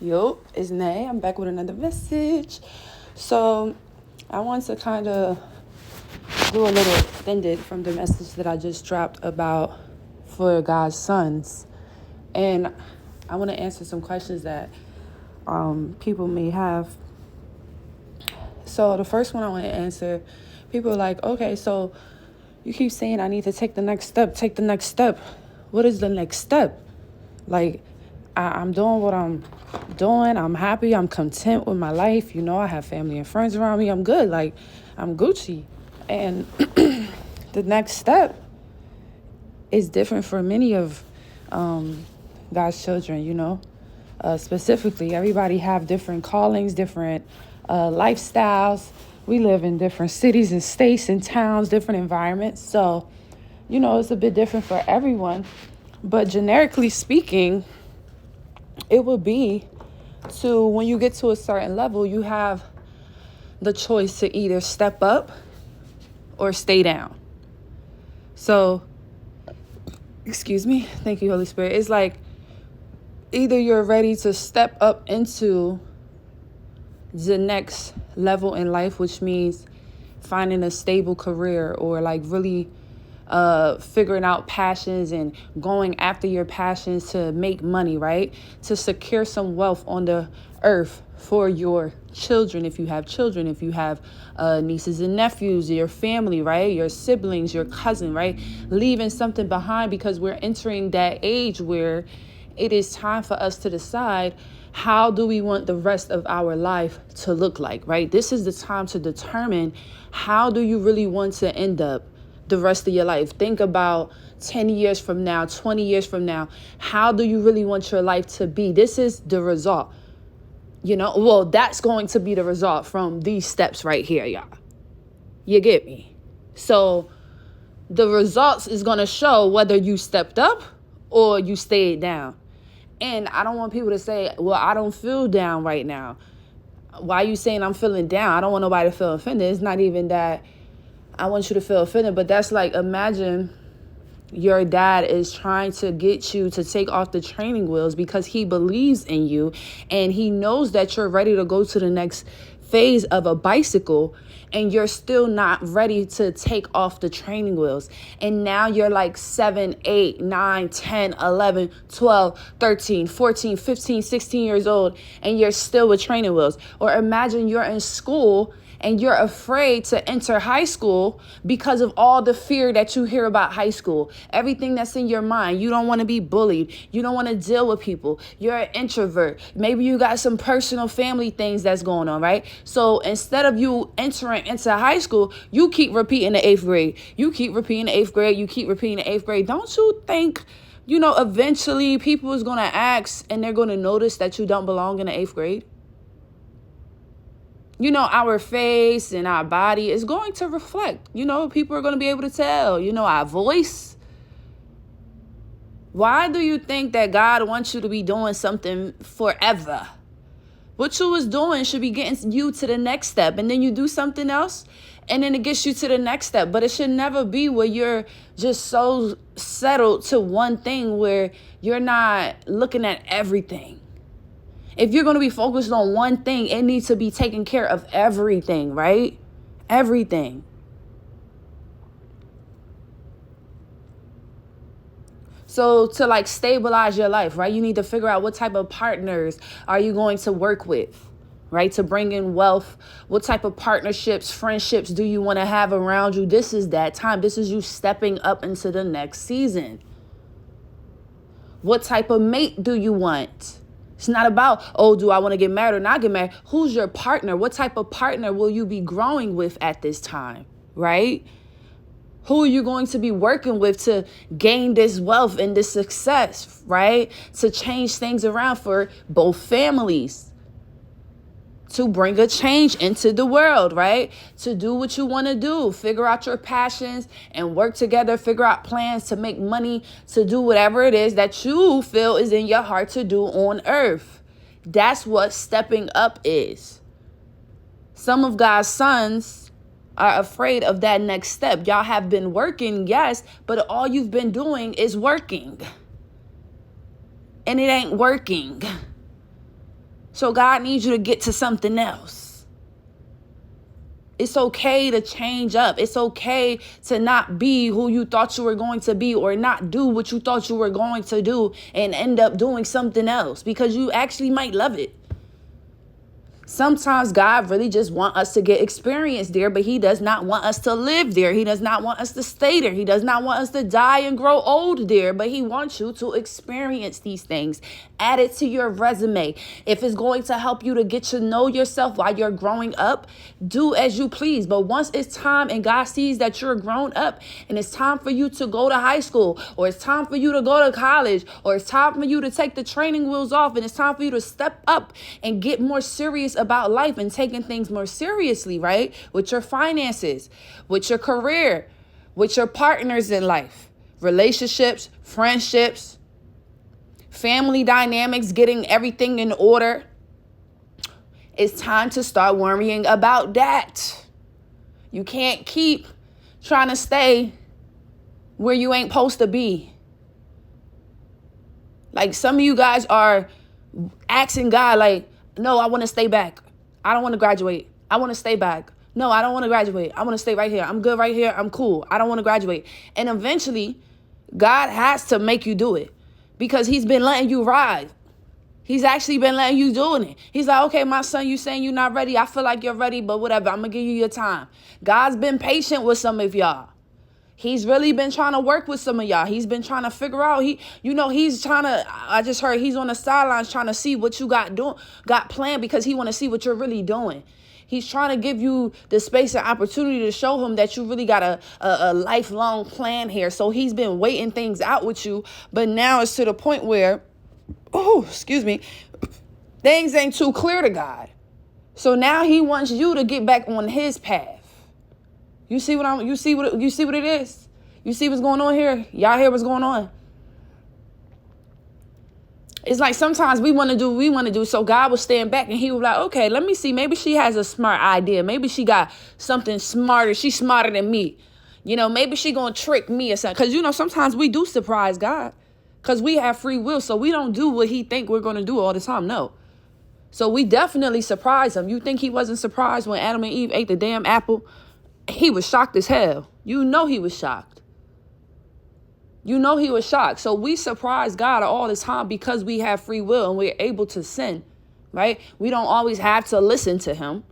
Yup, it's Nay. I'm back with another message. So I want to kind of do a little extended from the message that I just dropped about for God's sons. And I want to answer some questions that people may have. So the first one I want to answer, people are like, okay, so you keep saying I need to take the next step, take the next step. What is the next step? Like, I'm doing what I'm doing. I'm happy. I'm content with my life. I have family and friends around me. I'm good. Like, I'm Gucci. And the next step is different for many of God's children, Specifically, everybody have different callings, different lifestyles. We live in different cities and states and towns, different environments. So, it's a bit different for everyone. But generically speaking, it would be to when you get to a certain level, you have the choice to either step up or stay down. So, excuse me. Thank you, Holy Spirit. It's like either you're ready to step up into the next level in life, which means finding a stable career or like really figuring out passions and going after your passions to make money, right? To secure some wealth on the earth for your children, if you have children, if you have nieces and nephews, your family, right? Your siblings, your cousin, right? Leaving something behind, because we're entering that age where it is time for us to decide, how do we want the rest of our life to look like, right? This is the time to determine, how do you really want to end up the rest of your life? Think about 10 years from now, 20 years from now. How do you really want your life to be? This is the result. That's going to be the result from these steps right here, y'all. You get me? So the results is going to show whether you stepped up or you stayed down. And I don't want people to say, well, I don't feel down right now. Why are you saying I'm feeling down? I don't want nobody to feel offended. It's not even that I want you to feel offended, but that's like, imagine your dad is trying to get you to take off the training wheels because he believes in you and he knows that you're ready to go to the next phase of a bicycle, and you're still not ready to take off the training wheels. And now you're like 7, 8, 9, 10, 11, 12, 13, 14, 15, 16 years old, and you're still with training wheels. Or imagine you're in school and you're afraid to enter high school because of all the fear that you hear about high school. Everything that's in your mind. You don't want to be bullied. You don't want to deal with people. You're an introvert. Maybe you got some personal family things that's going on, right? So instead of you entering into high school, you keep repeating the 8th grade. You keep repeating the 8th grade. You keep repeating the 8th grade. Don't you think, eventually people is going to ask and they're going to notice that you don't belong in the 8th grade? Our face and our body is going to reflect. People are going to be able to tell, our voice. Why do you think that God wants you to be doing something forever? What you was doing should be getting you to the next step, and then you do something else, and then it gets you to the next step. But it should never be where you're just so settled to one thing where you're not looking at everything. If you're going to be focused on one thing, it needs to be taking care of everything, right? Everything. So to stabilize your life, right? You need to figure out what type of partners are you going to work with, right? To bring in wealth. What type of partnerships, friendships do you want to have around you? This is that time. This is you stepping up into the next season. What type of mate do you want? It's not about, do I want to get married or not get married? Who's your partner? What type of partner will you be growing with at this time, right? Who are you going to be working with to gain this wealth and this success, right? To change things around for both families. To bring a change into the world, right? To do what you want to do. Figure out your passions and work together. Figure out plans to make money, to do whatever it is that you feel is in your heart to do on earth. That's what stepping up is. Some of God's sons are afraid of that next step. Y'all have been working, yes, but all you've been doing is working. And it ain't working. So God needs you to get to something else. It's okay to change up. It's okay to not be who you thought you were going to be, or not do what you thought you were going to do and end up doing something else, because you actually might love it. Sometimes God really just wants us to get experience there, but he does not want us to live there. He does not want us to stay there. He does not want us to die and grow old there, but he wants you to experience these things. Add it to your resume. If it's going to help you to get to know yourself while you're growing up, do as you please. But once it's time and God sees that you're grown up and it's time for you to go to high school, or it's time for you to go to college, or it's time for you to take the training wheels off and it's time for you to step up and get more serious about life and taking things more seriously, right? With your finances, with your career, with your partners in life, relationships, friendships, family dynamics, getting everything in order. It's time to start worrying about that. You can't keep trying to stay where you ain't supposed to be. Like, some of you guys are asking God, like, no, I want to stay back. I don't want to graduate. I want to stay back. No, I don't want to graduate. I want to stay right here. I'm good right here. I'm cool. I don't want to graduate. And eventually, God has to make you do it, because he's been letting you ride. He's actually been letting you doing it. He's like, okay, my son, you saying you're not ready. I feel like you're ready, but whatever. I'm going to give you your time. God's been patient with some of y'all. He's really been trying to work with some of y'all. He's been trying to figure out. He's trying to, I just heard he's on the sidelines trying to see what you got planned, because he want to see what you're really doing. He's trying to give you the space and opportunity to show him that you really got a lifelong plan here. So he's been waiting things out with you. But now it's to the point where, things ain't too clear to God. So now he wants you to get back on his path. You see what it is? You see what's going on here? Y'all hear what's going on? It's like sometimes we want to do. So God will stand back and he will be like, okay, let me see. Maybe she has a smart idea. Maybe she got something smarter. She's smarter than me. Maybe she going to trick me or something. Because, sometimes we do surprise God, because we have free will. So we don't do what he think we're going to do all the time. No. So we definitely surprise him. You think he wasn't surprised when Adam and Eve ate the damn apple? He was shocked as hell. He was shocked. He was shocked. So we surprise God all the time because we have free will and we're able to sin, right? We don't always have to listen to him.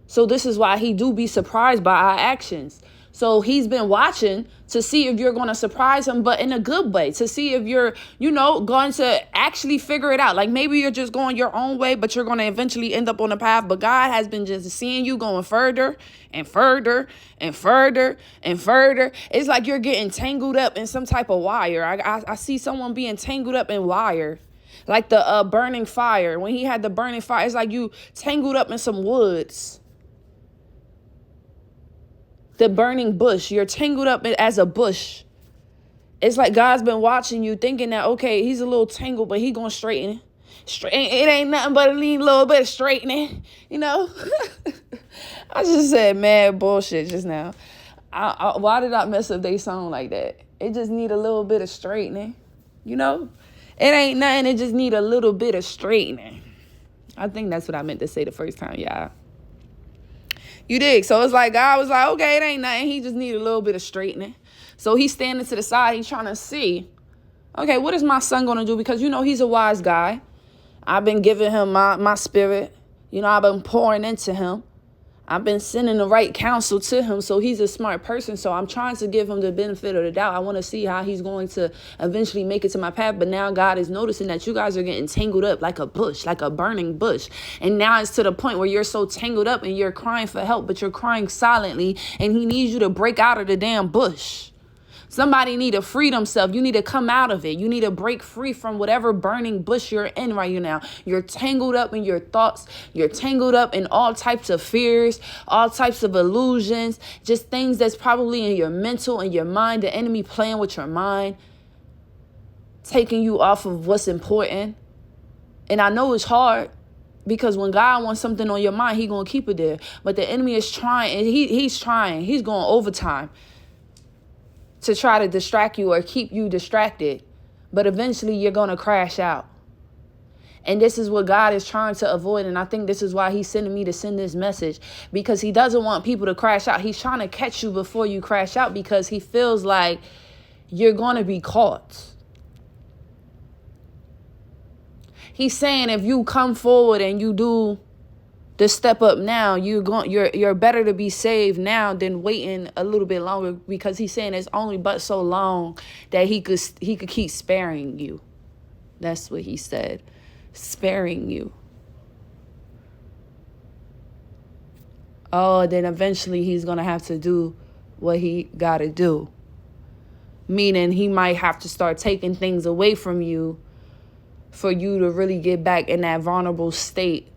So this is why he do be surprised by our actions. So he's been watching to see if you're going to surprise him, but in a good way, to see if you're, going to actually figure it out. Like, maybe you're just going your own way, but you're going to eventually end up on the path. But God has been just seeing you going further and further and further and further. It's like you're getting tangled up in some type of wire. I see someone being tangled up in wire, like the burning fire. When he had the burning fire, it's like you tangled up in some woods. The burning bush, you're tangled up as a bush. It's like God's been watching you, thinking that, okay, he's a little tangled, but he gonna straighten it. It ain't nothing but a little bit of straightening, I just said mad bullshit just now. Why did I mess up they song like that? It just need a little bit of straightening, It ain't nothing, it just need a little bit of straightening. I think that's what I meant to say the first time, y'all. You dig? So it's like God was like, okay, it ain't nothing. He just need a little bit of straightening. So he's standing to the side. He's trying to see, okay, what is my son going to do? Because, he's a wise guy. I've been giving him my spirit. I've been pouring into him. I've been sending the right counsel to him. So he's a smart person. So I'm trying to give him the benefit of the doubt. I want to see how he's going to eventually make it to my path. But now God is noticing that you guys are getting tangled up like a bush, like a burning bush. And now it's to the point where you're so tangled up and you're crying for help, but you're crying silently. And he needs you to break out of the damn bush. Somebody need to free themselves. You need to come out of it. You need to break free from whatever burning bush you're in right now. You're tangled up in your thoughts. You're tangled up in all types of fears, all types of illusions, just things that's probably in your mental and your mind. The enemy playing with your mind, taking you off of what's important. And I know it's hard, because when God wants something on your mind, he's going to keep it there. But the enemy is trying, and he's trying. He's going overtime to try to distract you or keep you distracted. But eventually you're going to crash out. And this is what God is trying to avoid. And I think this is why he's sending me to send this message, because he doesn't want people to crash out. He's trying to catch you before you crash out, because he feels like you're going to be caught. He's saying if you come forward and you do the step up now, you're better to be saved now than waiting a little bit longer, because he's saying it's only but so long that he could keep sparing you. That's what he said. Sparing you. Oh, then eventually he's going to have to do what he got to do. Meaning he might have to start taking things away from you for you to really get back in that vulnerable state,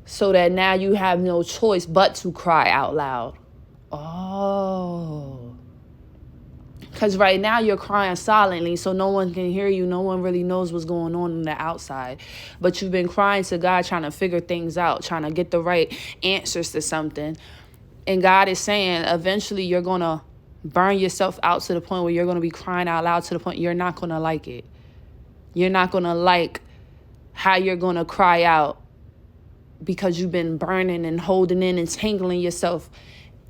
so that now you have no choice but to cry out loud. Oh. Because right now you're crying silently, so no one can hear you. No one really knows what's going on the outside. But you've been crying to God, trying to figure things out, trying to get the right answers to something. And God is saying eventually you're going to burn yourself out to the point where you're going to be crying out loud to the point you're not going to like it. You're not going to like how you're going to cry out, because you've been burning and holding in and tangling yourself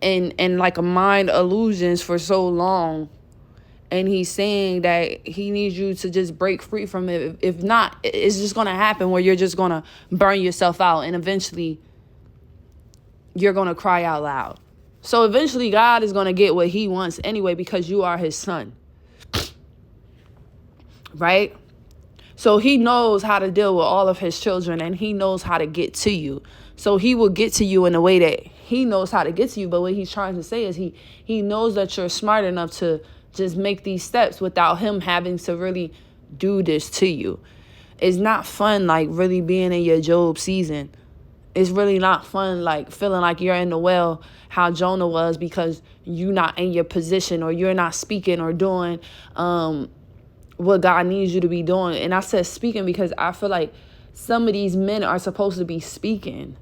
in like a mind illusions for so long. And he's saying that he needs you to just break free from it. If not, it's just going to happen where you're just going to burn yourself out, and eventually you're going to cry out loud. So eventually God is going to get what he wants anyway, because you are his son. Right? So he knows how to deal with all of his children, and he knows how to get to you. So he will get to you in a way that he knows how to get to you. But what he's trying to say is he knows that you're smart enough to just make these steps without him having to really do this to you. It's not fun, like, really being in your Job season. It's really not fun, like, feeling like you're in the well, how Jonah was, because you're not in your position, or you're not speaking or doing what God needs you to be doing. And I said speaking because I feel like some of these men are supposed to be speaking.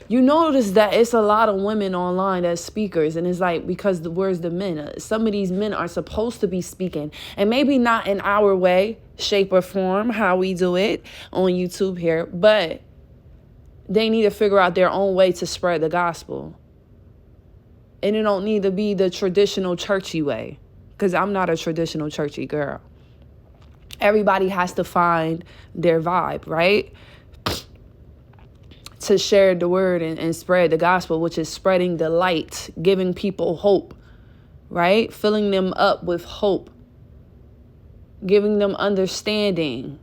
You notice that it's a lot of women online as speakers, and it's like, because where's the men? Some of these men are supposed to be speaking, and maybe not in our way, shape, or form, how we do it on YouTube here, but they need to figure out their own way to spread the gospel. And it don't need to be the traditional churchy way, because I'm not a traditional churchy girl. Everybody has to find their vibe, right? To share the word and spread the gospel, which is spreading the light, giving people hope, right? Filling them up with hope, giving them understanding.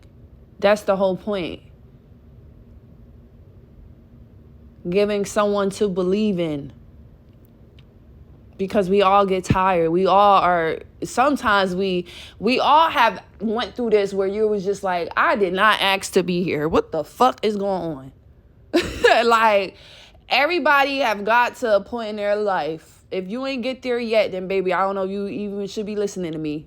That's the whole point. Giving someone to believe in. Because we all get tired. We all are, sometimes we all have went through this where you was just like, I did not ask to be here. What the fuck is going on? Like, everybody have got to a point in their life. If you ain't get there yet, then baby, I don't know if you even should be listening to me.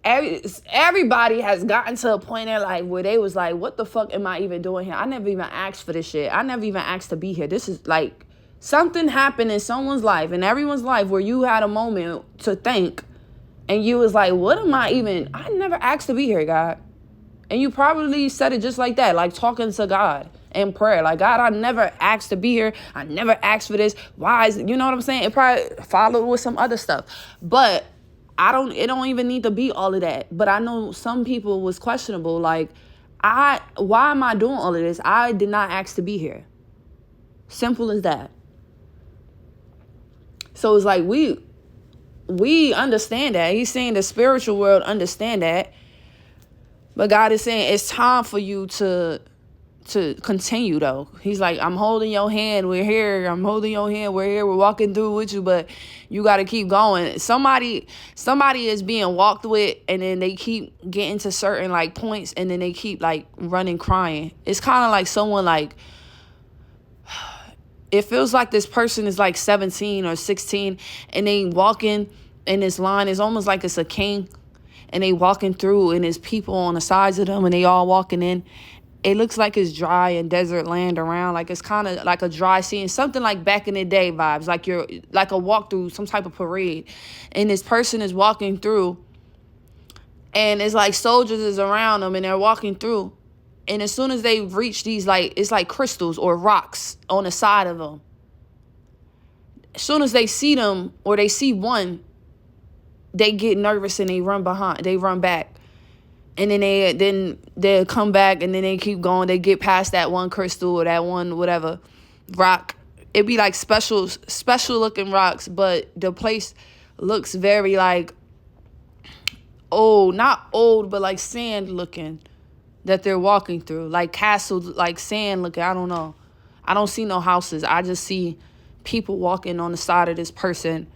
Everybody has gotten to a point in their life where they was like, what the fuck am I even doing here? I never even asked for this shit. I never even asked to be here. This is like, something happened in someone's life, in everyone's life, where you had a moment to think, and you was like, what am I never asked to be here, God. And you probably said it just like that, like talking to God in prayer. Like, God, I never asked to be here. I never asked for this. Why is it? You know what I'm saying? It probably followed with some other stuff. But it don't even need to be all of that. But I know some people was questionable. Like, why am I doing all of this? I did not ask to be here. Simple as that. So it's like we understand that. He's saying the spiritual world understand that. But God is saying it's time for you to continue, though. He's like, I'm holding your hand. We're here. I'm holding your hand. We're here. We're walking through with you, but you got to keep going. Somebody is being walked with, and then they keep getting to certain like points, and then they keep like running, crying. It's kind of like someone like, it feels like this person is like 17 or 16, and they walking in this line. It's almost like it's a king, and they walking through, and there's people on the sides of them, and they all walking in. It looks like it's dry and desert land around. Like, it's kind of like a dry scene, something like back in the day vibes, like you're like a walk through some type of parade, and this person is walking through, And it's like soldiers is around them and they're walking through. And as soon as they reach these, like, it's like crystals or rocks on the side of them. As soon as they see them or they see one, they get nervous and they run back. And then they'll come back and then they keep going. They get past that one crystal or that one whatever rock. It'd be like special looking rocks, but the place looks very like old, not old, but like sand looking that they're walking through. Like castles, like sand looking. I don't know. I don't see no houses. I just see people walking on the side of this person.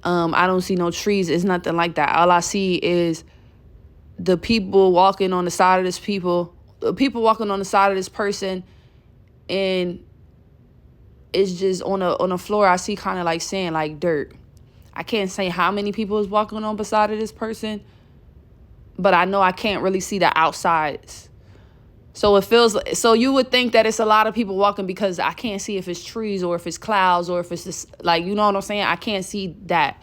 I don't see no trees. It's nothing like that. All I see is the people walking on the side of this people walking on the side of this person, and it's just on the floor. I see kind of like sand, like dirt. I can't say how many people is walking on beside of this person, but I know I can't really see the outsides. So it feels so you would think that it's a lot of people walking because I can't see if it's trees or if it's clouds or if it's just like, you know what I'm saying? I can't see that.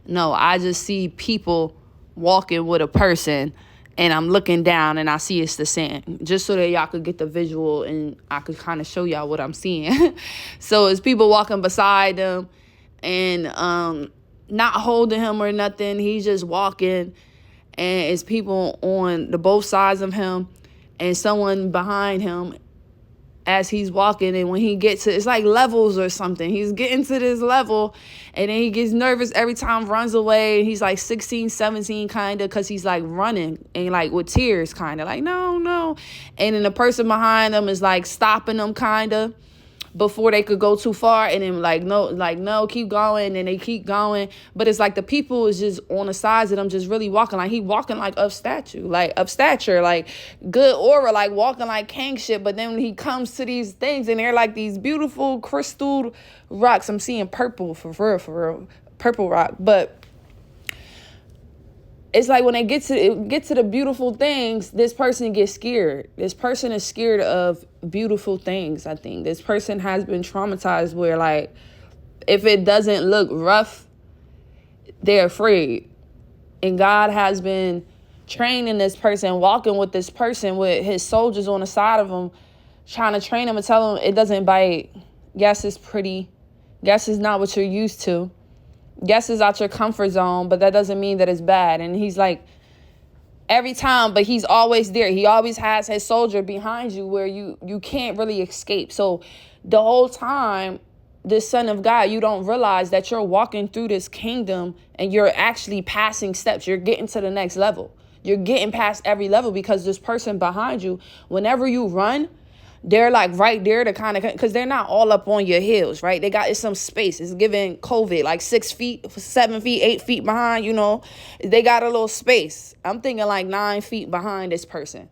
No, I just see people walking with a person, and I'm looking down and I see it's the sand, just so that y'all could get the visual and I could kind of show y'all what I'm seeing. So it's people walking beside them and not holding him or nothing. He's just walking, and it's people on the both sides of him and someone behind him as he's walking. And when he gets to, it's like levels or something. He's getting to this level and then he gets nervous every time, runs away. He's like 16, 17 kind of, because he's like running and like with tears kind of like, no. And then the person behind him is like stopping them kind of before they could go too far, and then no, keep going, and they keep going. But it's like the people is just on the sides of them just really walking, like he walking like of stature, like good aura, like walking like king shit. But then when he comes to these things, and they're like these beautiful crystal rocks. I'm seeing purple for real, purple rock. But it's like when they get to the beautiful things, this person gets scared. This person is scared of beautiful things, I think. This person has been traumatized where, like, if it doesn't look rough, they're afraid. And God has been training this person, walking with this person with his soldiers on the side of him, trying to train him and tell him it doesn't bite. Yes, it's pretty. Yes, it's not what you're used to. Yes, it's out your comfort zone, but that doesn't mean that it's bad. And he's like, every time, but he's always there. He always has his soldier behind you where you can't really escape. So the whole time, this son of God, you don't realize that you're walking through this kingdom and you're actually passing steps. You're getting to the next level. You're getting past every level because this person behind you, whenever you run, they're like right there to kind of, because they're not all up on your heels, right? It's some space. It's giving COVID, like 6 feet, 7 feet, 8 feet behind, you know. They got a little space. I'm thinking like 9 feet behind this person.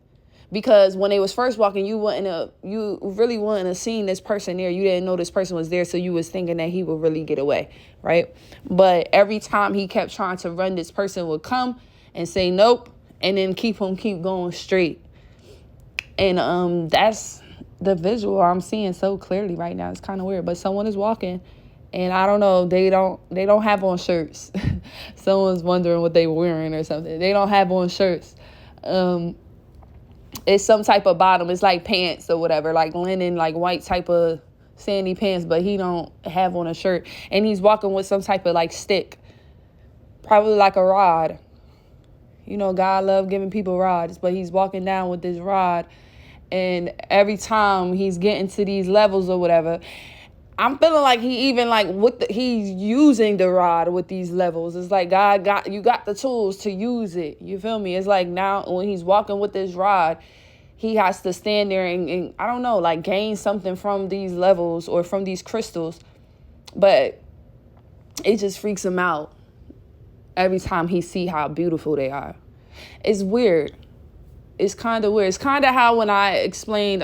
Because when they was first walking, you really wouldn't have seen this person there. You didn't know this person was there, so you was thinking that he would really get away, right? But every time he kept trying to run, this person would come and say nope, and then keep going straight. And that's the visual I'm seeing so clearly right now. It's kind of weird, but someone is walking, and I don't know, they don't have on shirts. Someone's wondering what they wearing or something. They don't have on shirts. It's some type of bottom. It's like pants or whatever, like linen, like white type of sandy pants, but he don't have on a shirt. And he's walking with some type of like stick, probably like a rod. You know, God love giving people rods, but he's walking down with this rod. And every time he's getting to these levels or whatever, I'm feeling like he even like he's using the rod with these levels. It's like God got the tools to use it. You feel me? It's like now when he's walking with this rod, he has to stand there and I don't know, like gain something from these levels or from these crystals. But it just freaks him out every time he see how beautiful they are. It's weird. It's kind of weird. It's kind of how when I explained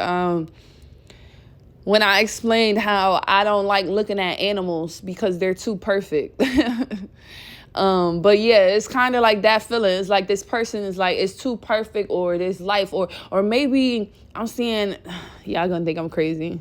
how I don't like looking at animals because they're too perfect. But yeah, it's kind of like that feeling. It's like this person is like, it's too perfect, or this life, or maybe I'm seeing, y'all gonna think I'm crazy.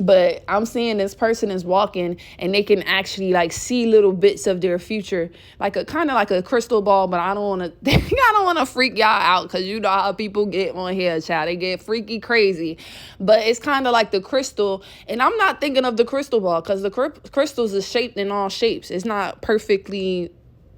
But I'm seeing this person is walking and they can actually like see little bits of their future, like a kind of like a crystal ball. But I don't want to, I don't want to freak y'all out, because you know how people get on here, child. They get freaky crazy. But it's kind of like the crystal, and I'm not thinking of the crystal ball, because the crystals is shaped in all shapes. It's not perfectly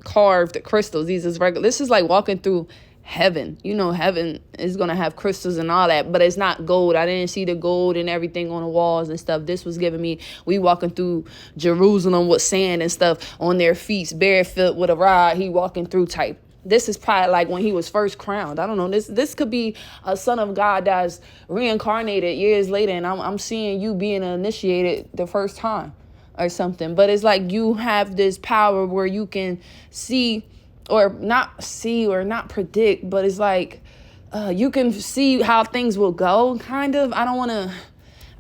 carved crystals. These is regular. This is like walking through heaven. You know, heaven is gonna have crystals and all that, but it's not gold. I didn't see the gold and everything on the walls and stuff. This was giving me, we walking through Jerusalem with sand and stuff on their feet, barefoot with a rod, he walking through type. This is probably like when he was first crowned. I don't know. This could be a son of God that's reincarnated years later, and I'm seeing you being initiated the first time or something. But it's like you have this power where you can see, or not see, or not predict, but it's like you can see how things will go, kind of. I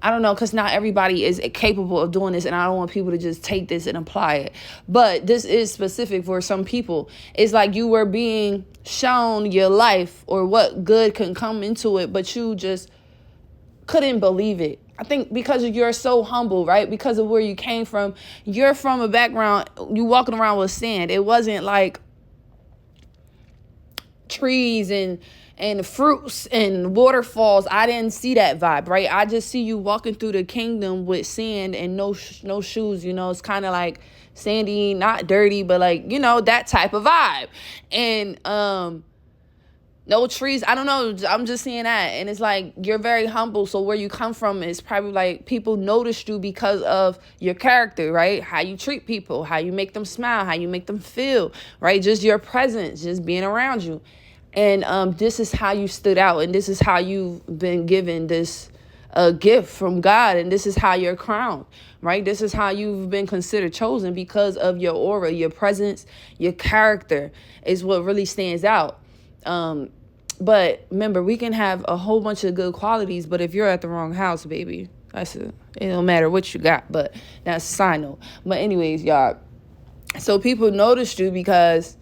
don't know, because not everybody is capable of doing this, and I don't want people to just take this and apply it. But this is specific for some people. It's like you were being shown your life or what good can come into it, but you just couldn't believe it. I think because you're so humble, right? Because of where you came from. You're from a background, you walking around with sand. It wasn't like trees and fruits and waterfalls. I didn't see that vibe, right? I just see you walking through the kingdom with sand and no shoes. You know, it's kind of like sandy, not dirty, but like, you know, that type of vibe. And no trees. I don't know. I'm just seeing that. And it's like, you're very humble. So where you come from is probably like people noticed you because of your character, right? How you treat people, how you make them smile, how you make them feel, right? Just your presence, just being around you. And this is how you stood out. And this is how you've been given this gift from God. And this is how you're crowned, right? This is how you've been considered chosen, because of your aura, your presence, your character is what really stands out. But remember, we can have a whole bunch of good qualities, but if you're at the wrong house, baby, it don't matter what you got. But that's a side note. But anyways, y'all, so people noticed you because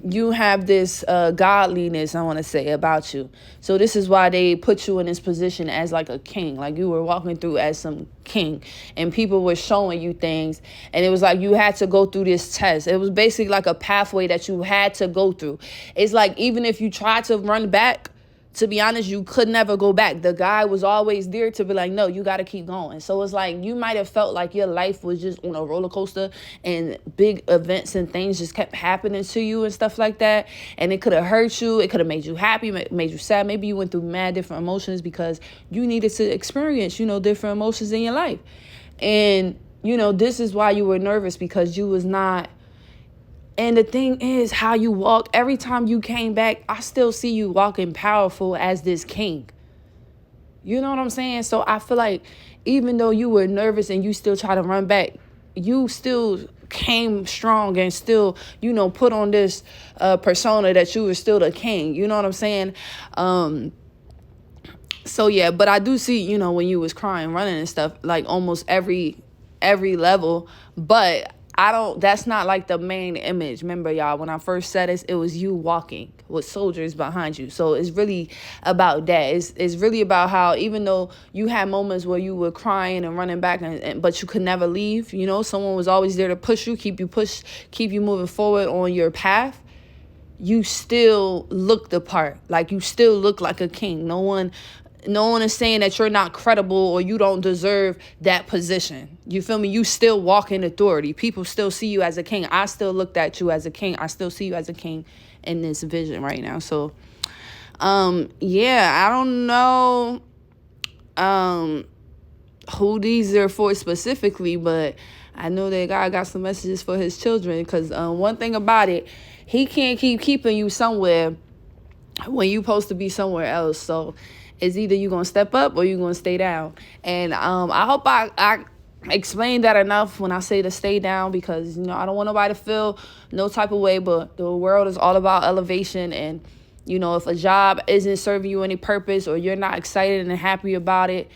you have this godliness, I want to say, about you. So this is why they put you in this position as like a king, like you were walking through as some king, and people were showing you things, and it was like you had to go through this test. It was basically like a pathway that you had to go through. It's like even if you tried to run back, to be honest, you could never go back. The guy was always there to be like, no, you got to keep going. So it's like you might have felt like your life was just on a roller coaster and big events and things just kept happening to you and stuff like that. And it could have hurt you. It could have made you happy, made you sad. Maybe you went through mad different emotions because you needed to experience, different emotions in your life. And, this is why you were nervous, because you was not. And the thing is, how you walk, every time you came back, I still see you walking powerful as this king. You know what I'm saying? So I feel like even though you were nervous and you still try to run back, you still came strong and still, put on this persona that you were still the king. You know what I'm saying? So yeah, but I do see, when you was crying, running and stuff, like almost every level, but that's not like the main image. Remember, y'all, when I first said this, it was you walking with soldiers behind you. So it's really about that. It's really about how, even though you had moments where you were crying and running back, but you could never leave, someone was always there to push you, keep you moving forward on your path. You still look the part. Like, you still look like a king. No one is saying that you're not credible or you don't deserve that position. You feel me? You still walk in authority. People still see you as a king. I still looked at you as a king. I still see you as a king in this vision right now. So, I don't know who these are for specifically, but I know that God got some messages for his children, because one thing about it, he can't keep keeping you somewhere when you're supposed to be somewhere else. So it's either you're going to step up or you're going to stay down. And I hope I explained that enough when I say to stay down, because, I don't want nobody to feel no type of way, but the world is all about elevation. And, if a job isn't serving you any purpose or you're not excited and happy about it,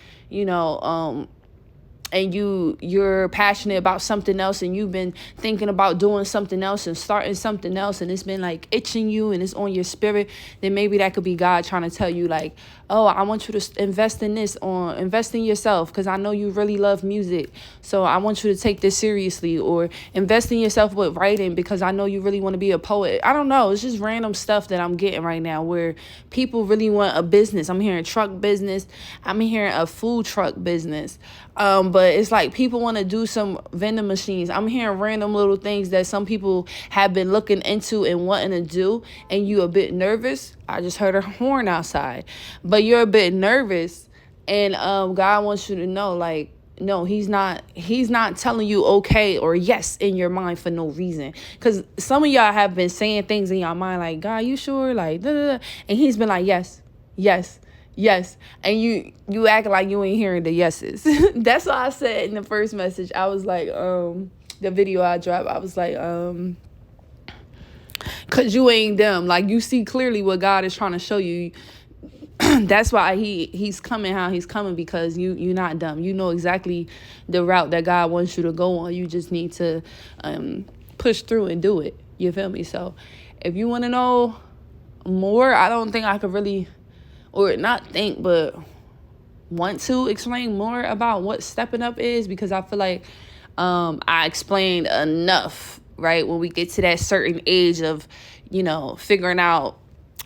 and you're passionate about something else, and you've been thinking about doing something else and starting something else, and it's been like itching you and it's on your spirit, then maybe that could be God trying to tell you like, oh, I want you to invest in this, or invest in yourself, because I know you really love music, so I want you to take this seriously, or invest in yourself with writing because I know you really want to be a poet. I don't know, it's just random stuff that I'm getting right now where people really want a business. I'm hearing truck business, I'm hearing a food truck business, but it's like people want to do some vending machines. I'm hearing random little things that some people have been looking into and wanting to do, and you a bit nervous. I just heard a horn outside, but you're a bit nervous, and God wants you to know, like, no, he's not telling you okay or yes in your mind for no reason. Because some of y'all have been saying things in your mind like, God, you sure? Like, da, da, da. And he's been like, yes, yes, yes. And you act like you ain't hearing the yeses. That's what I said in the first message. I was like, the video I dropped, I was like, because you ain't them. Like, you see clearly what God is trying to show you. That's why he's coming how he's coming, because you're not dumb. You know exactly the route that God wants you to go on. You just need to push through and do it. You feel me? So if you want to know more, I don't think I could really, or not think, but want to explain more about what stepping up is, because I feel like I explained enough, right? When we get to that certain age of, figuring out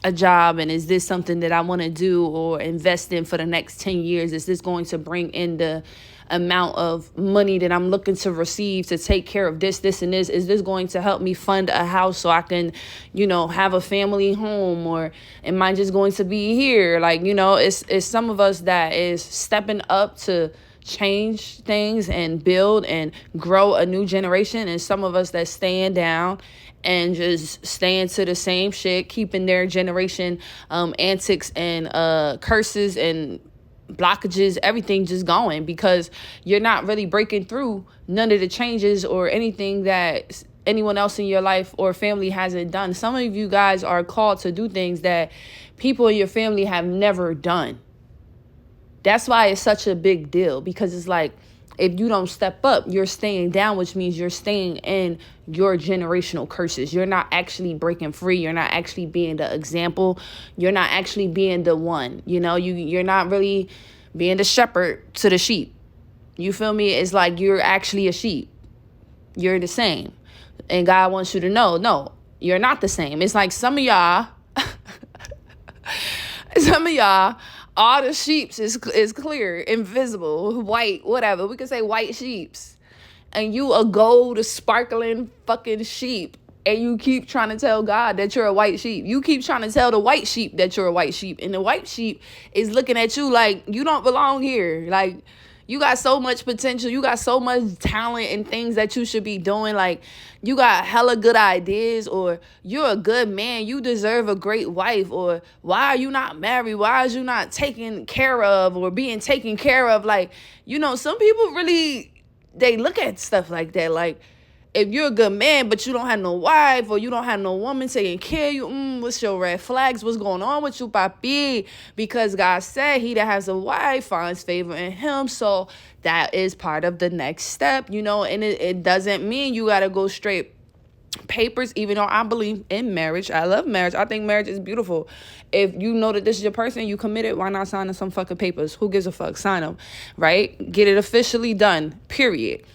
a job, and is this something that I want to do or invest in for the next 10 years? Is this going to bring in the amount of money that I'm looking to receive to take care of this, and this? Is this going to help me fund a house so I can, have a family home? Or am I just going to be here? Like, it's some of us that is stepping up to change things and build and grow a new generation, and some of us that staying down and just staying to the same shit, keeping their generation antics and curses and blockages, everything just going, because you're not really breaking through none of the changes or anything that anyone else in your life or family hasn't done. Some of you guys are called to do things that people in your family have never done. That's why it's such a big deal, because it's like, if you don't step up, you're staying down, which means you're staying in your generational curses. You're not actually breaking free. You're not actually being the example. You're not actually being the one. You're not really being the shepherd to the sheep. You feel me? It's like you're actually a sheep. You're the same. And God wants you to know, no, you're not the same. It's like some of y'all, all the sheeps is clear, invisible, white, whatever. We could say white sheeps. And you a gold, sparkling fucking sheep. And you keep trying to tell God that you're a white sheep. You keep trying to tell the white sheep that you're a white sheep. And the white sheep is looking at you like you don't belong here. Like, you got so much potential. You got so much talent and things that you should be doing. Like, you got hella good ideas, or you're a good man. You deserve a great wife. Or why are you not married? Why is you not taken care of or being taken care of? Like, some people really, they look at stuff like that. Like, if you're a good man, but you don't have no wife, or you don't have no woman taking care of you, what's your red flags? What's going on with you, papi? Because God said he that has a wife finds favor in him. So that is part of the next step, and it doesn't mean you got to go straight papers, even though I believe in marriage. I love marriage. I think marriage is beautiful. If you know that this is your person, you committed, why not sign some fucking papers? Who gives a fuck? Sign them, right? Get it officially done, period.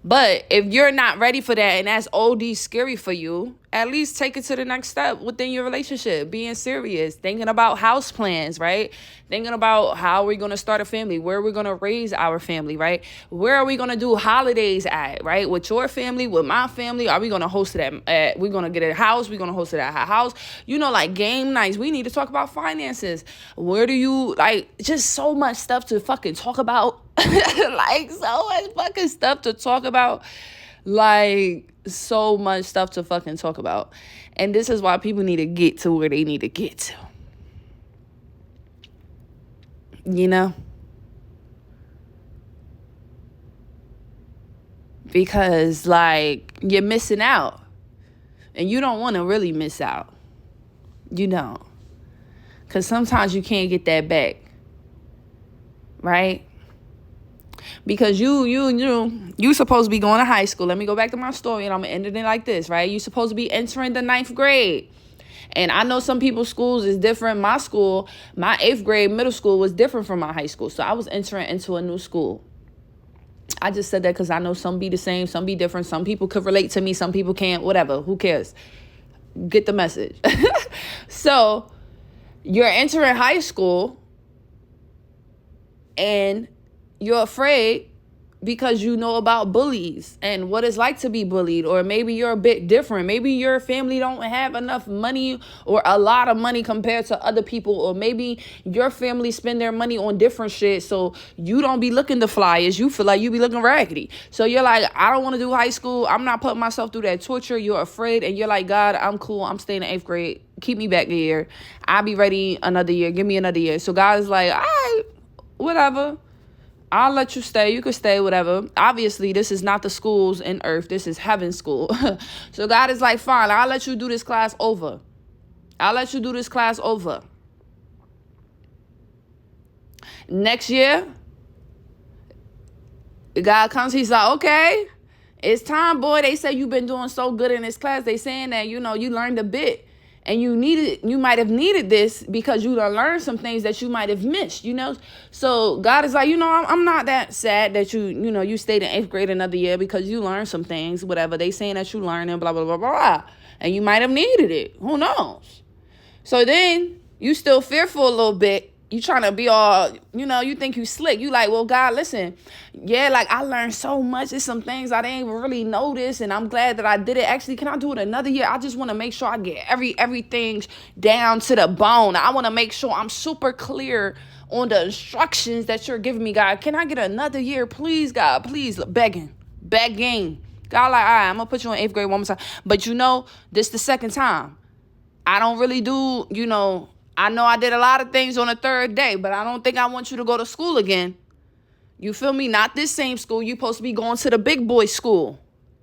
But if you're not ready for that, and that's OD scary for you, at least take it to the next step within your relationship. Being serious, thinking about house plans, right? Thinking about how we're going to start a family, where we're going to raise our family, right? Where are we going to do holidays at, right? With your family, with my family, are we going to host it at we're going to get a house, we're going to host it at our house, like game nights. We need to talk about finances. Where do you, just so much stuff to fucking talk about. Like, so much fucking stuff to talk about. Like, so much stuff to fucking talk about. And this is why people need to get to where they need to get to. Because, you're missing out. And you don't want to really miss out. You don't. Because sometimes you can't get that back. Right? Because you supposed to be going to high school. Let me go back to my story, and I'm gonna end it like this, right? You supposed to be entering the 9th grade. And I know some people's schools is different. My school, my 8th grade middle school was different from my high school. So I was entering into a new school. I just said that because I know some be the same, some be different. Some people could relate to me, some people can't, whatever. Who cares? Get the message. So you're entering high school and you're afraid because you know about bullies and what it's like to be bullied. Or maybe you're a bit different. Maybe your family don't have enough money or a lot of money compared to other people. Or maybe your family spend their money on different shit, so you don't be looking the flyest. You feel like you be looking raggedy. So you're like, I don't want to do high school. I'm not putting myself through that torture. You're afraid, and you're like, God, I'm cool. I'm staying in 8th grade. Keep me back a year. I'll be ready another year. Give me another year. So God is like, all right, whatever. I'll let you stay. You can stay, whatever. Obviously, this is not the schools in earth. This is heaven school. So God is like, fine, I'll let you do this class over. I'll let you do this class over. Next year, God comes, he's like, okay, it's time, boy. They say you've been doing so good in this class. They saying that, you learned a bit. And you might have needed this because you done learned some things that you might have missed, So God is like, I'm not that sad that you stayed in 8th grade another year because you learned some things, whatever. They saying that you learned and blah, blah, blah, blah. And you might have needed it. Who knows? So then you still fearful a little bit. You trying to be all, you think you slick. You like, well, God, listen, yeah, like I learned so much. There's some things I didn't even really notice, and I'm glad that I did it. Actually, can I do it another year? I just want to make sure I get everything down to the bone. I want to make sure I'm super clear on the instructions that you're giving me, God. Can I get another year, please, God? Please, begging. God, like, all right, I'm going to put you in 8th grade one more time. But this the second time. I don't really do, I know I did a lot of things on the 3rd day, but I don't think I want you to go to school again. You feel me? Not this same school. You're supposed to be going to the big boy school,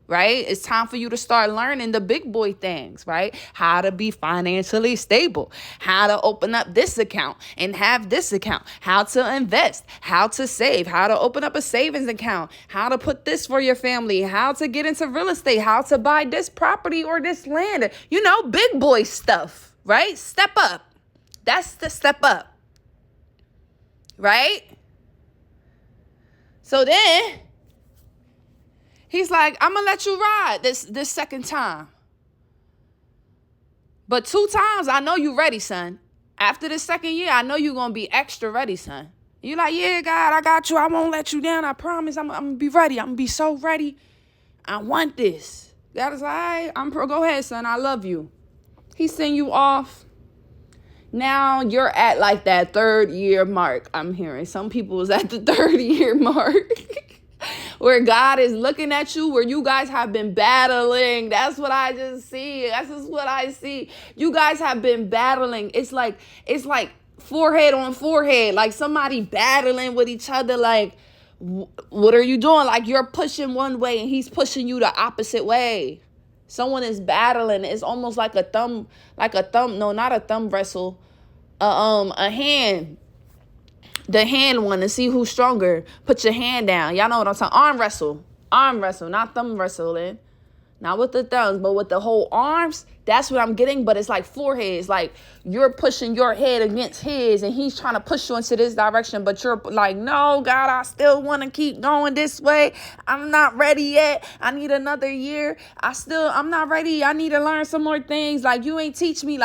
right? It's time for you to start learning the big boy things, right? How to be financially stable, how to open up this account and have this account, how to invest, how to save, how to open up a savings account, how to put this for your family, how to get into real estate, how to buy this property or this land, big boy stuff, right? Step up. That's the step up, right? So then he's like, I'm going to let you ride this second time. But 2 times, I know you ready, son. After the second year, I know you're going to be extra ready, son. You're like, yeah, God, I got you. I won't let you down. I promise I'm going to be ready. I'm going to be so ready. I want this. God is like, all right, go ahead, son. I love you. He send you off. Now you're at like that 3rd year mark. I'm hearing some people is at the 3rd year mark where God is looking at you, where you guys have been battling. That's what I just see. That's just what I see. You guys have been battling. It's like forehead on forehead, like somebody battling with each other. Like, what are you doing? Like you're pushing one way and he's pushing you the opposite way. Someone is battling. It's almost like no, not a thumb wrestle. A hand. The hand one to see who's stronger. Put your hand down. Y'all know what I'm talking. Arm wrestle, not thumb wrestling. Not with the thumbs, but with the whole arms. That's what I'm getting. But it's like foreheads. Like you're pushing your head against his and he's trying to push you into this direction. But you're like, no, God, I still want to keep going this way. I'm not ready yet. I need another year. I'm not ready. I need to learn some more things. Like you ain't teach me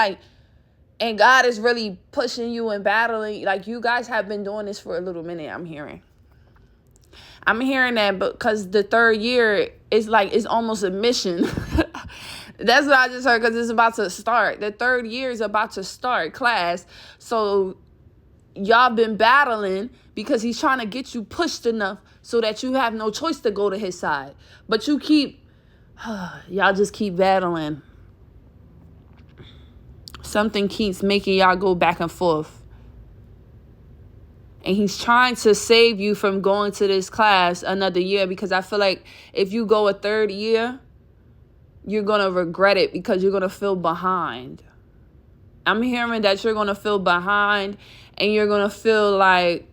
and God is really pushing you and battling. Like you guys have been doing this for a little minute. I'm hearing that because the 3rd year is it's almost a mission. That's what I just heard because it's about to start. The 3rd year is about to start class. So y'all been battling because he's trying to get you pushed enough so that you have no choice to go to his side. But y'all just keep battling. Something keeps making y'all go back and forth. And he's trying to save you from going to this class another year because I feel like if you go a 3rd year, you're going to regret it because you're going to feel behind. I'm hearing that you're going to feel behind and you're going to feel like,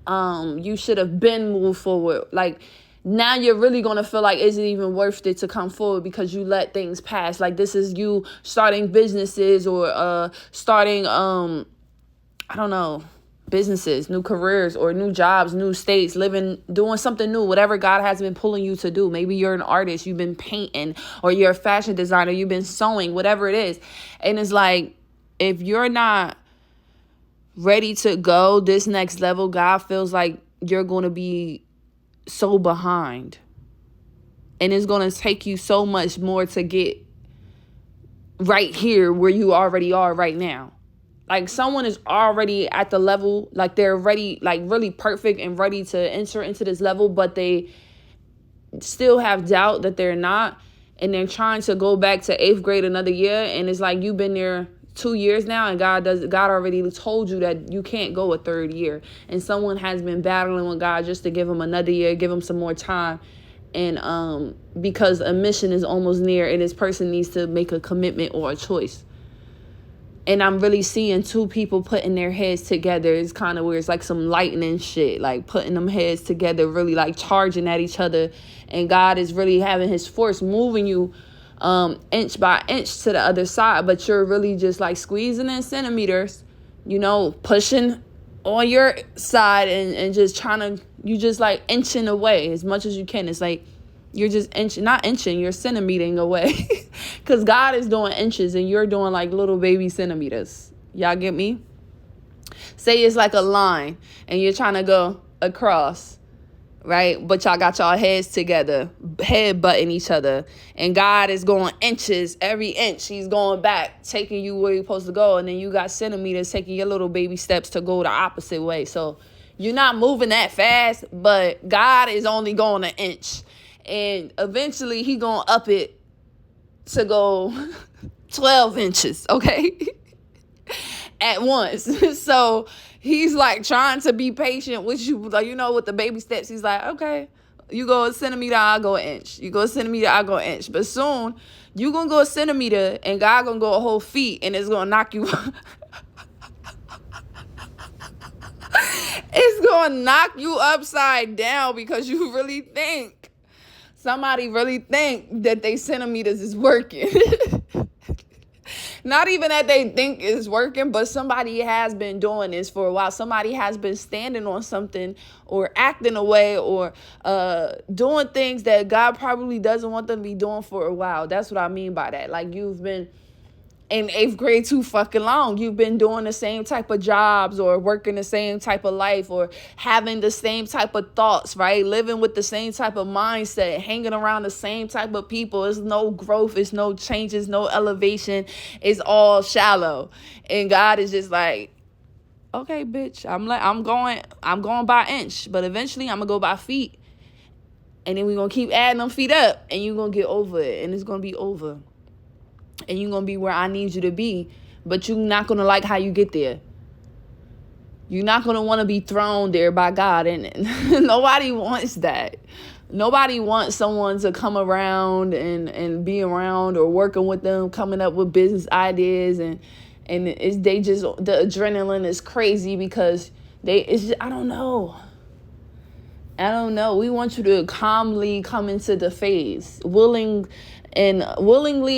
You should have been moved forward. Like, now you're really going to feel like, is it even worth it to come forward because you let things pass? Like, this is you starting businesses or starting, I don't know, businesses, new careers or new jobs, new states, doing something new, whatever God has been pulling you to do. Maybe you're an artist, you've been painting, or you're a fashion designer, you've been sewing, whatever it is. And it's like, if you're not ready to go this next level, God feels like you're going to be so behind. And it's going to take you so much more to get right here where you already are right now. Like, someone is already at the level, like they're ready, like really perfect and ready to enter into this level, but they still have doubt that they're not. And they're trying to go back to 8th grade another year. And it's like, you've been there 2 years now, and God already told you that you can't go a third year. And someone has been battling with God just to give them another year, give them some more time. And because a mission is almost near, and this person needs to make a commitment or a choice. And I'm really seeing two people putting their heads together. It's kind of where it's like some lightning shit, like putting them heads together, really like charging at each other. And God is really having his force moving you inch by inch to the other side. But you're really just like squeezing in centimeters, pushing on your side and just you just like inching away as much as you can. It's like you're just not inching, you're centimetering away. Because God is doing inches and you're doing like little baby centimeters. Y'all get me? Say it's like a line and you're trying to go across, right? But y'all got y'all heads together, head butting each other. And God is going inches, every inch. He's going back, taking you where you're supposed to go. And then you got centimeters taking your little baby steps to go the opposite way. So you're not moving that fast, but God is only going an inch. And eventually he going to up it to go 12 inches, okay? At once. So he's like trying to be patient with you, like, with the baby steps. He's like, okay, you go a centimeter, I'll go an inch. You go a centimeter, I'll go an inch. But soon you going to go a centimeter and God going to go a whole feet, and it's going to knock you. It's going to knock you upside down because you really think. Somebody really think that they centimeters is working. Not even that they think it's working, but somebody has been doing this for a while. Somebody has been standing on something or acting a way or doing things that God probably doesn't want them to be doing for a while. That's what I mean by that. Like, you've been in 8th grade too fucking long. You've been doing the same type of jobs or working the same type of life or having the same type of thoughts, right? Living with the same type of mindset, hanging around the same type of people. It's no growth. It's no changes, no elevation. It's all shallow. And God is just like, okay, bitch, I'm going by inch, but eventually I'm going to go by feet. And then we're going to keep adding them feet up, and you're going to get over it, and it's going to be over. And you're going to be where I need you to be. But you're not going to like how you get there. You're not going to want to be thrown there by God. And nobody wants that. Nobody wants someone to come around and be around or working with them, coming up with business ideas. And the adrenaline is crazy because I don't know. We want you to calmly come into the phase, willingly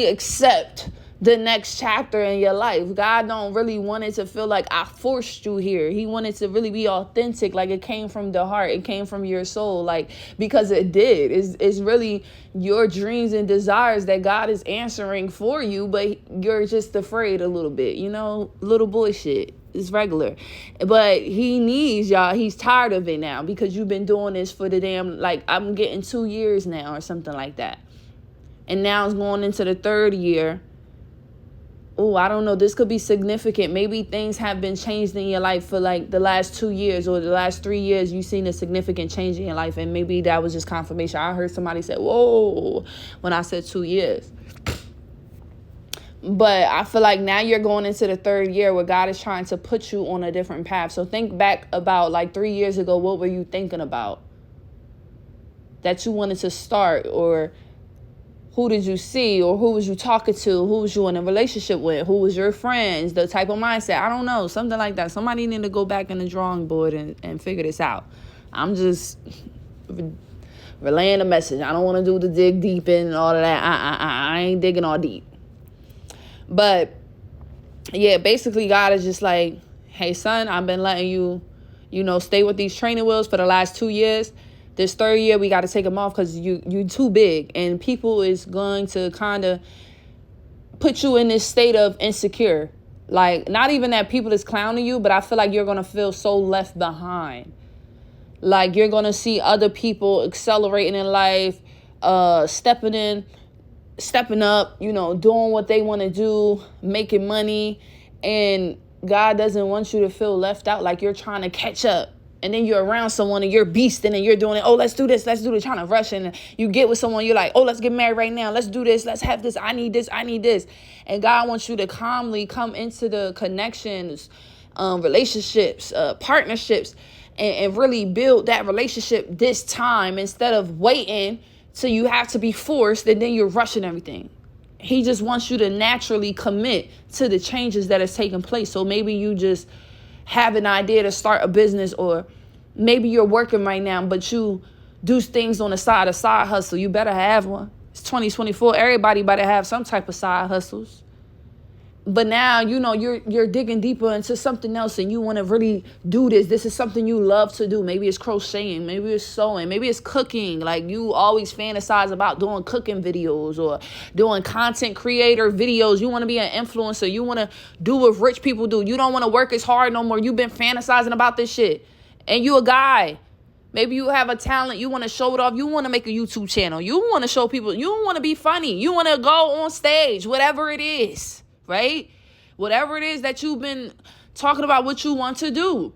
accept the next chapter in your life. God don't really want it to feel like I forced you here. He wanted to really be authentic, like it came from the heart. It came from your soul, like, because it did. It's really your dreams and desires that God is answering for you, but you're just afraid a little bit, little boy shit. It's regular. But he needs y'all. He's tired of it now because you've been doing this for the damn, like, I'm getting 2 years now or something like that. And now it's going into the 3rd year. Oh, I don't know. This could be significant. Maybe things have been changed in your life for like the last 2 years or the last 3 years. You've seen a significant change in your life. And maybe that was just confirmation. I heard somebody say, whoa, when I said 2 years. But I feel like now you're going into the 3rd year where God is trying to put you on a different path. So think back about like 3 years ago. What were you thinking about that you wanted to start, or who did you see, or who was you talking to? Who was you in a relationship with? Who was your friends? The type of mindset. I don't know. Something like that. Somebody need to go back in the drawing board and figure this out. I'm just relaying the message. I don't want to do the dig deep and all of that. I ain't digging all deep. But yeah, basically God is just like, hey son, I've been letting you, stay with these training wheels for the last 2 years. This third year, we got to take them off because you too big. And people is going to kind of put you in this state of insecure. Like, not even that people is clowning you, but I feel like you're going to feel so left behind. Like, you're going to see other people accelerating in life, stepping up, doing what they want to do, making money. And God doesn't want you to feel left out, like you're trying to catch up. And then you're around someone and you're beasting and you're doing it. Oh, let's do this, trying to rush. And you get with someone, you're like, oh, let's get married right now. Let's do this. Let's have this. I need this. And God wants you to calmly come into the connections, relationships, partnerships, and really build that relationship this time instead of waiting till you have to be forced and then you're rushing everything. He just wants you to naturally commit to the changes that is taking place. So maybe you just have an idea to start a business, or maybe you're working right now, but you do things on the side, a side hustle. You better have one. It's 2024. Everybody better have some type of side hustles. But now, you're digging deeper into something else and you want to really do this. This is something you love to do. Maybe it's crocheting. Maybe it's sewing. Maybe it's cooking. Like, you always fantasize about doing cooking videos or doing content creator videos. You want to be an influencer. You want to do what rich people do. You don't want to work as hard no more. You've been fantasizing about this shit. And you a guy. Maybe you have a talent. You want to show it off. You want to make a YouTube channel. You want to show people. You want to be funny. You want to go on stage. Whatever it is. Right? Whatever it is that you've been talking about what you want to do.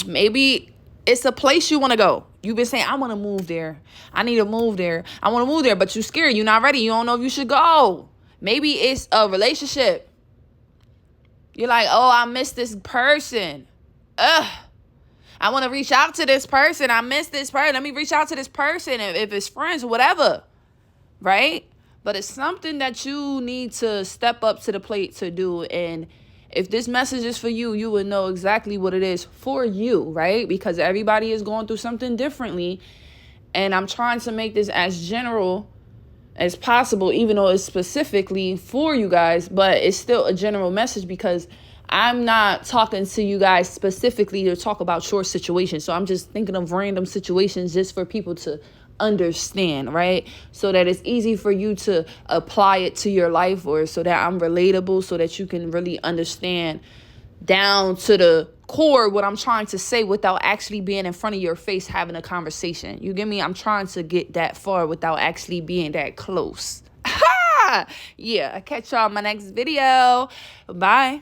Maybe it's a place you want to go. You've been saying, I want to move there. I need to move there. I want to move there, but you're scared. You're not ready. You don't know if you should go. Maybe it's a relationship. You're like, oh, I miss this person. I want to reach out to this person. I miss this person. Let me reach out to this person if it's friends or whatever. Right? But it's something that you need to step up to the plate to do. And if this message is for you, you will know exactly what it is for you, right? Because everybody is going through something differently. And I'm trying to make this as general as possible, even though it's specifically for you guys. But it's still a general message because I'm not talking to you guys specifically to talk about your situation. So I'm just thinking of random situations just for people to understand, right? So that it's easy for you to apply it to your life, or so that I'm relatable, so that you can really understand down to the core what I'm trying to say without actually being in front of your face having a conversation. You get me? I'm trying to get that far without actually being that close. Yeah, I'll catch y'all in my next video. Bye.